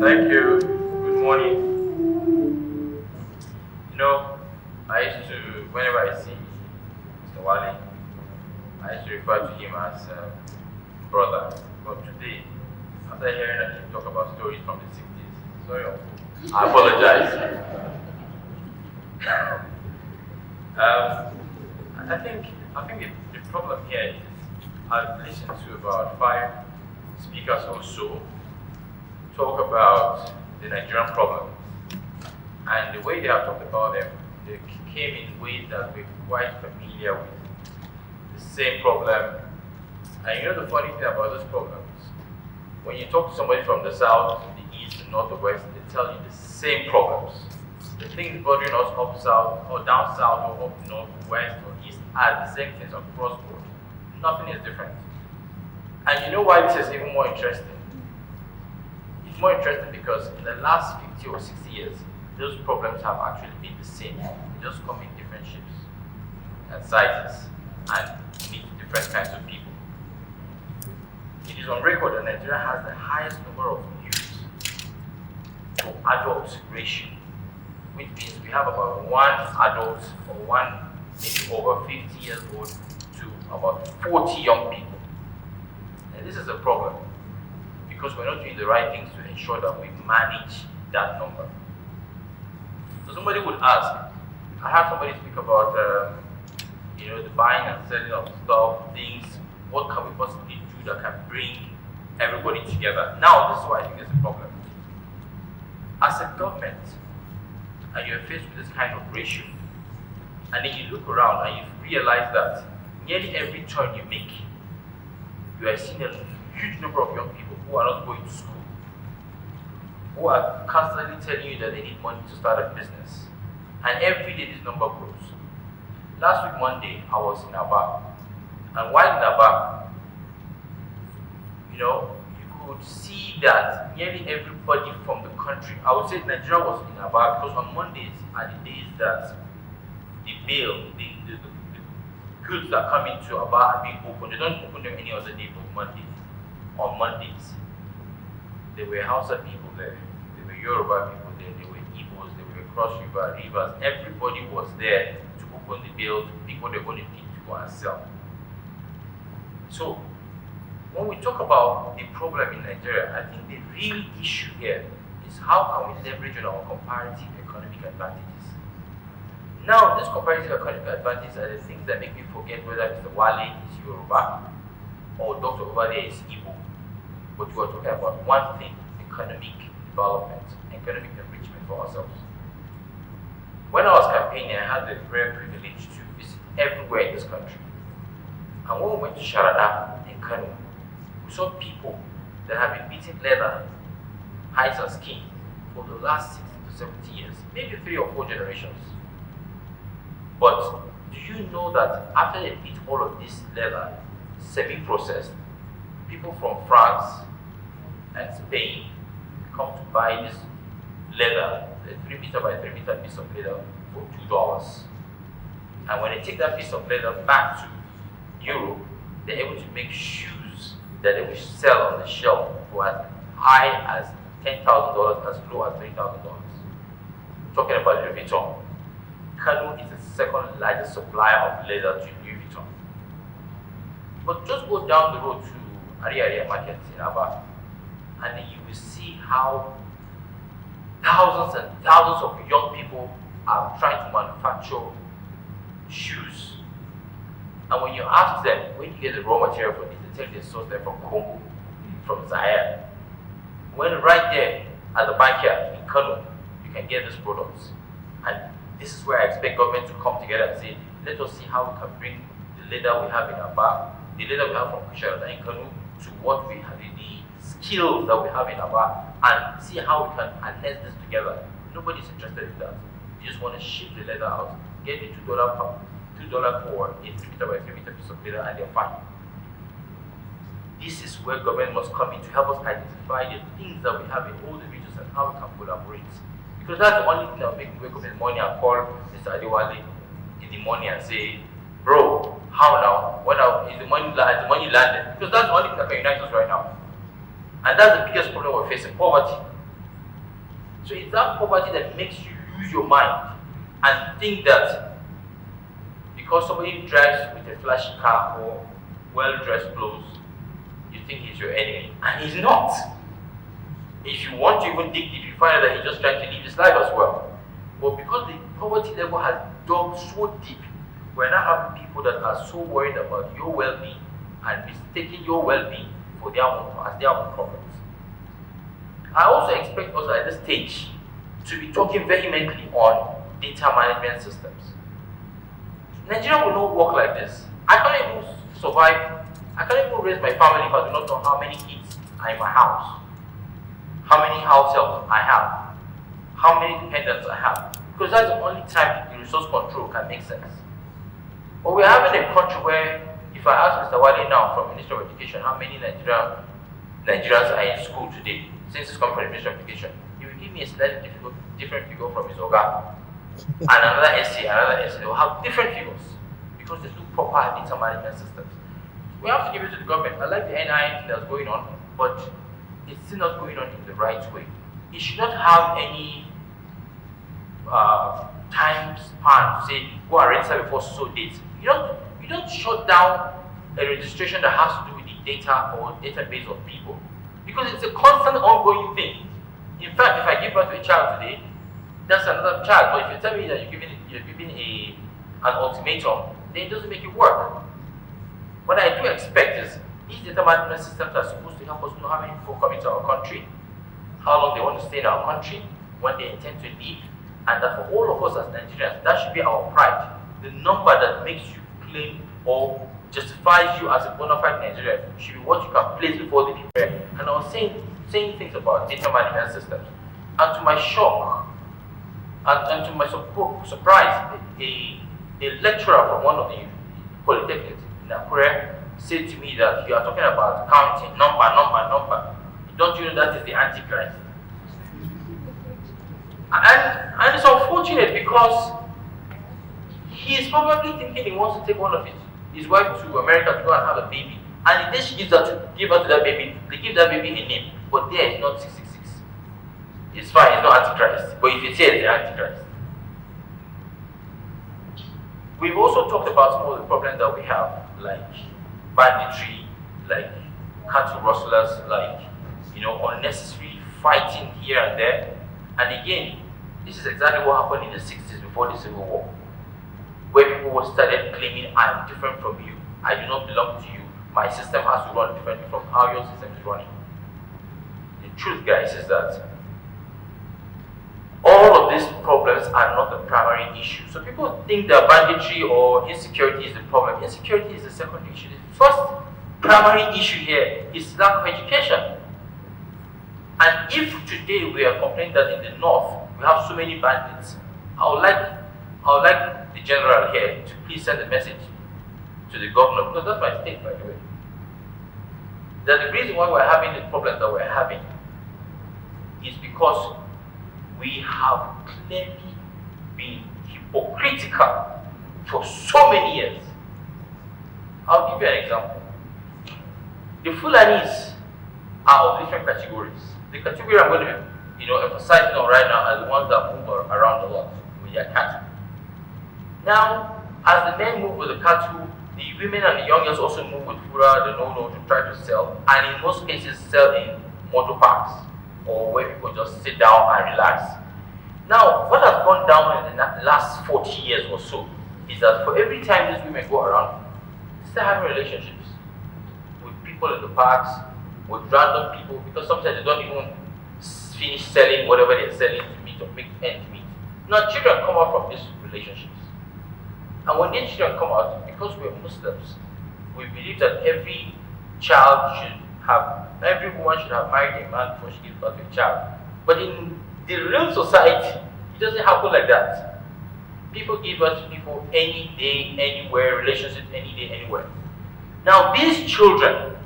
Thank you. Good morning. Whenever I see Mr. Wale, I used to refer to him as brother. But today, after hearing him talk about stories from the 60s, sorry, I apologize. I think the problem here is I've listened to about 5 speakers or so talk about the Nigerian problem. And the way they have talked about them, they came in ways that we're quite familiar with. The same problem. And you know the funny thing about those problems? When you talk to somebody from the south, the east, the north, the west, they tell you the same problems. The things bothering us up south, or down south, or up north, west, or east are the same things across board. Nothing is different. And you know why this is even more interesting? It's more interesting because in the last 50 or 60 years, those problems have actually been the same. They just come in different shapes and sizes and meet different kinds of people. It is on record that Nigeria has the highest number of youth to adult ratio, which means we have about one adult or one maybe over 50 years old to about 40 young people. And this is a problem because we're not doing the right things to ensure that we manage that number. So somebody would ask, I have somebody speak about the buying and selling of stuff, things, what can we possibly do that can bring everybody together? Now, this is why I think there's a problem. As a government, and you're faced with this kind of ratio, and then you look around and you realize that nearly every turn you make, you are seeing a huge number of young people who are not going to school, who are constantly telling you that they need money to start a business. And every day this number grows. Last week, Monday, I was in Aba. And while in Aba, you could see that nearly everybody from the country, I would say Nigeria was in Aba because on Mondays are the days that the goods that come into Aba are being opened. They don't open them any other day but Mondays. On Mondays, there were Hausa people there, there were Yoruba people there, there were Igbos, there were Cross River, Rivers. Everybody was there to open the bill to pick what they're going to need to go and sell. So, when we talk about the problem in Nigeria, I think the real issue here is how can we leverage on our comparative economic advantages. Now, these comparative economic advantages are the things that make me forget whether Mr. Wale is Yoruba or Dr. over there is Igbo. But we are talking about one thing: economic development, economic enrichment for ourselves. When I was campaigning, I had the rare privilege to visit everywhere in this country. And when we went to Sharada in Kano, we saw people that have been beating leather, hides and skin for the last 60 to 70 years, maybe 3 or 4 generations. But do you know that after they beat all of this leather, semi-processed, people from France and Spain come to buy this leather, a 3 meter by 3 meter piece of leather for $2. And when they take that piece of leather back to Europe, they're able to make shoes that they will sell on the shelf for as high as $10,000, as low as $3,000. Talking about Louis Vuitton. Kano is the second largest supplier of leather to Louis Vuitton. But just go down the road to Ari Market in Aba, and then you will see how thousands and thousands of young people are trying to manufacture shoes. And when you ask them, where do you get the raw material for this, they tell you they source them from Congo, from Zaire. When right there at the backyard in Kano, you can get these products. And this is where I expect government to come together and say, let us see how we can bring the leather we have in Aba, the leather we have from Kusharada in Kano, to what we have, the skills that we have in Aba, and see how we can harness this together. Nobody's interested in that. You just want to ship the leather out, get the $2 for a 3 meter by 3 meter piece of leather, and they're fine. This is where government must come in to help us identify the things that we have in all the regions and how we can collaborate. Because that's the only thing that will make me wake up in the morning and call Mr. Adewale in the morning and say, bro, how now? When is the money landed? Because that's the only thing that can unite us right now. And that's the biggest problem we're facing, poverty. So it's that poverty that makes you lose your mind and think that because somebody drives with a flashy car or well-dressed clothes, you think he's your enemy. And he's not. If you want to even dig deep, you find out that he's just trying to live his life as well. But because the poverty level has dug so deep, we're now having people that are so worried about your well-being and mistaking your well-being for their own problems. I also expect us at this stage to be talking vehemently on data management systems. Nigeria will not work like this. I can't even survive. I can't even raise my family if I do not know how many kids are in my house, how many house helps I have, how many dependents I have. Because that's the only time the resource control can make sense. But we're having a country where, if I ask Mr. Wale now from Ministry of Education how many Nigerians are in school today, since it's come from the Ministry of Education, he will give me a slightly different figure from his Oga. And another essay, they will have different figures because there's no proper data management systems. We have to give it to the government. I like the NI thing that's going on, but it's still not going on in the right way. It should not have any time span to say go and register before so date. You don't shut down a registration that has to do with the data or database of people, because it's a constant ongoing thing. In fact, if I give birth to a child today, that's another child. But if you tell me that you're giving an ultimatum, then it doesn't make it work. What I do expect is these data management systems are supposed to help us know how many people come into our country, how long they want to stay in our country, when they intend to leave, and that for all of us as Nigerians, that should be our pride. The number that makes you claim or justifies you as a bona fide Nigerian should be what you can place before the people. And I was saying things about data management systems, and to my shock, and to my surprise, a lecturer from one of the polytechnics in Akure said to me that you are talking about counting number. Don't you know that is the Antichrist? And it's unfortunate because he is probably thinking he wants to take one of his wife to America to go and have a baby. And the day she gives her to that baby, they give that baby a name. But there is not 666. It's fine, it's not Antichrist. But if it's here, it's the Antichrist. We've also talked about some of the problems that we have, like banditry, like cattle rustlers, like unnecessary fighting here and there. And again, this is exactly what happened in the 60s before the Civil War, where people started claiming, I am different from you, I do not belong to you, my system has to run differently from how your system is running. The truth, guys, is that all of these problems are not the primary issue. So people think that banditry or insecurity is the problem. Insecurity is the secondary issue. The first primary issue here is lack of education. And if today we are complaining that in the north we have so many bandits, I would like the general here to please send a message to the governor, because that's my state, by the way, that the reason why we're having the problems that we're having is because we have clearly been hypocritical for so many years. I'll give you an example. The Fulanis are of different categories. The category I'm going to be emphasizing on right now are the ones that move around a lot with their cattle. Now, as the men move with the cattle, the women and the young girls also move with fura, the no to try to sell, and in most cases sell in motor parks or where people just sit down and relax. Now, what has gone down in the last 40 years or so is that for every time these women go around, they start having relationships with people in the parks, with random people, because sometimes they don't even finish selling whatever they're selling to meet or make ends meet. Now, children come out from these relationships. And when these children come out, because we're Muslims, we believe that every woman should have married a man before she gives birth to a child. But in the real society, it doesn't happen like that. People give birth to people any day, anywhere, relationships any day, anywhere. Now, these children,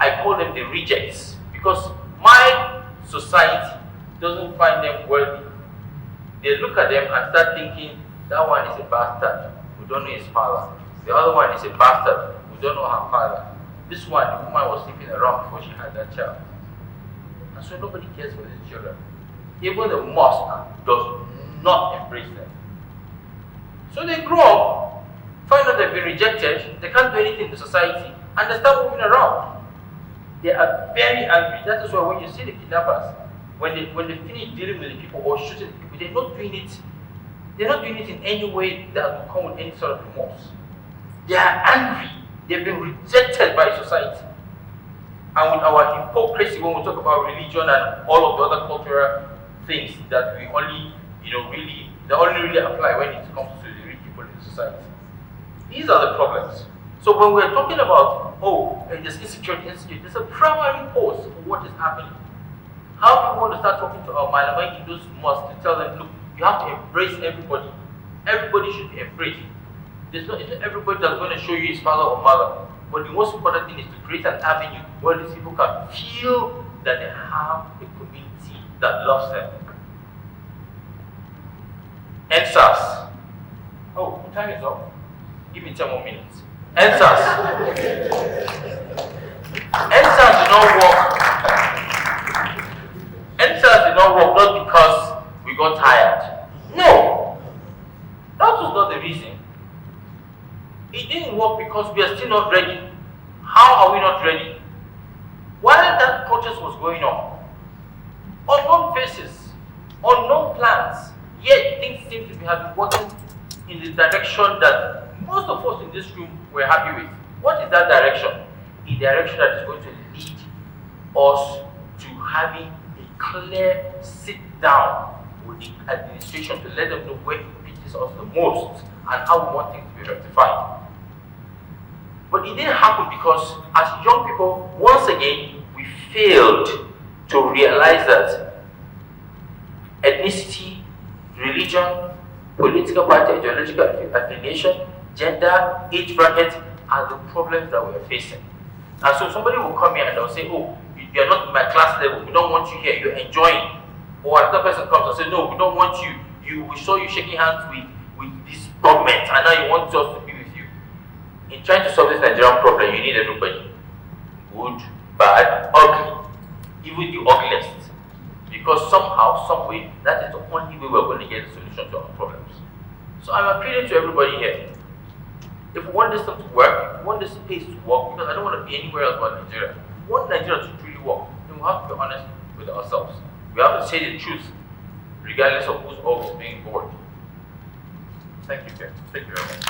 I call them the rejects, because my society doesn't find them worthy. They look at them and start thinking, that one is a bastard, we don't know his father. The other one is a bastard, we don't know her father. This one, the woman was sleeping around before she had that child. And so nobody cares for these children. Even the mosque does not embrace them. So they grow up, find out they've been rejected, they can't do anything to society, and they start moving around. They are very angry. That is why when you see the kidnappers, when they finish dealing with the people or shooting the people, they're not doing it in any way that will come with any sort of remorse. They are angry. They've been rejected by society. And with our hypocrisy, when we talk about religion and all of the other cultural things that we only, they only really apply when it comes to the rich people in society. These are the problems. So when we're talking about, there's insecurity, there's a primary cause for what is happening. How do we want to start talking to our malamai in those mosques to tell them, look, you have to embrace everybody. Everybody should be embraced. It's not everybody that's going to show you his father or mother. But the most important thing is to create an avenue where these people can feel that they have a community that loves them. NSAS. Oh, time is up. Give me 10 more minutes. NSAS. NSAS did not work. NSAS did not work not because we got tired. No. That was not the reason. It didn't work because we are still not ready. How are we not ready? While that protest was going on, unknown faces, unknown plans, yet things seem to be working in the direction that most of us in this room were happy with. What is that direction? A direction that is going to lead us to having a clear sit down with the administration to let them know where it pinches us the most and how we want things to be rectified. But it didn't happen because as young people, once again, we failed to realize that ethnicity, religion, political party, ideological affiliation, gender, age bracket are the problems that we are facing. And so somebody will come here and they'll say, oh, you are not in my class level, we don't want you here, you're enjoying. Or another person comes and says, no, we don't want you. We saw you shaking hands with this government and now you want us to be with you. In trying to solve this Nigerian problem, you need everybody. Good, bad, ugly. Even the ugliest. Because somehow, some way, that is the only way we're going to get a solution to our problems. So I'm appealing to everybody here. If we want this thing to work, if we want this space to work, because I don't want to be anywhere else but Nigeria. If we want Nigeria to truly work, then we have to be honest with ourselves. We have to say the truth, regardless of who's always being bored. Thank you, Pierre. Thank you very much.